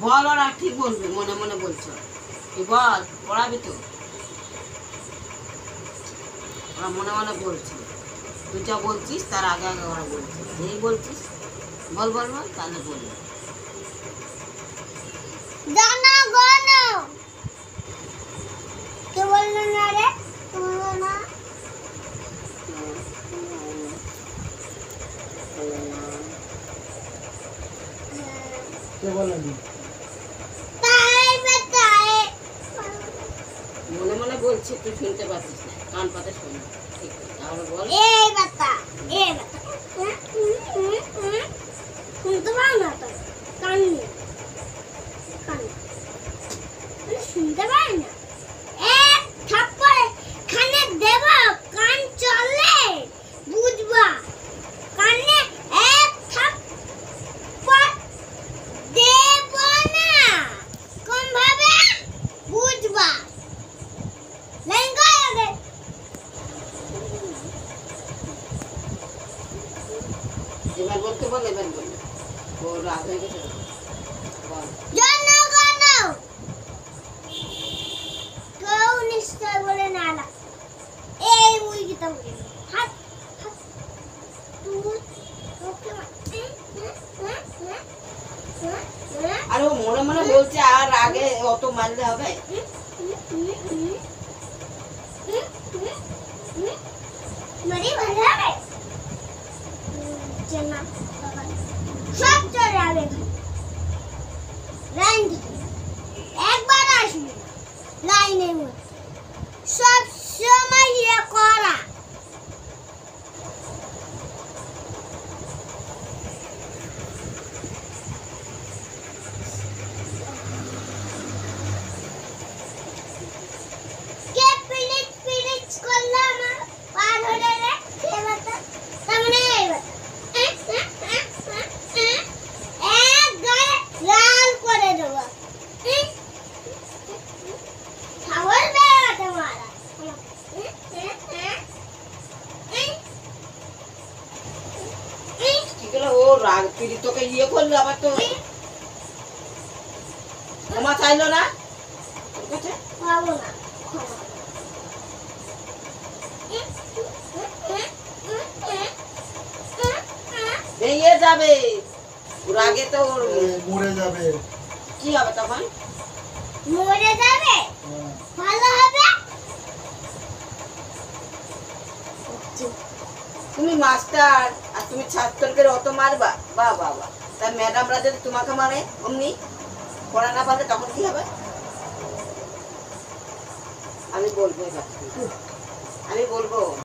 বল, ওরা ঠিক বলবে, মনে মনে বলছো তুই বল, পড়াবি তো? ওরা মনে মনে বলছে, তুই যা বলছিস তার আগে আগে ওরা বলছে, যেই বলছিস বল বল বল, তাহলে বলবে। কে বললো না রে? না কে বলেনি? মনে মনে বলছে, তুই শুনতে পাচ্ছিস না, কান পাতে শোন। ঠিক আছে, তাহলে বল। এই বাতা শুনতে পাও না তো? কান নেই, কান শুনতে পাই না। এক থাপ্পড়ে খানে দেব, কান চলে বুঝবা। কানে এক থাপ্পড় দেব না, কোন ভাবে বুঝবা? লেঙ্গা আগে এবার বলতে বল, এবার বল। ও রাত হয়ে গেছে, বল। জনগণ কেউ নিশ্চয় বলে না না। এই মুরগিটা বলে হাত হাত তুই ওকে আর ও মনে মনে বলছে, আর আগে অত মারলে হবে? মারি ভালো হবে চেনা সব চলে যাবে। লাইন থেকে একবার আসবে লাইনের মধ্যে সব সময় ইয়ে করা। কে পিলিচ পিলিচ করলো আমার পা ধরে রে? কে বাতা? সামনে এই বাতা এক গায়ে লাল করে দেবো। খাবার বেড়াতে মারা কি হলো? ও রাগ পিড়ি তোকে ইয়ে করলো, আবার তো ক্ষমা চাইলো না তোর কাছে? পাবো না। ভেঙে যাবে, ওর আগে তো ওর মরে যাবে। কি হবে তখন? মরে যাবে, হ্যাঁ। ভালো হবে। তুমি মাস্টার আর তুমি ছাত্রকে অত মারবা? বাহ বাহ বাহ। তাই ম্যাডামরা যদি তোমাকে মারে অমনি পড়া না পারলে, তখন কি হবে? আমি বলবো এবার, আমি বলবো।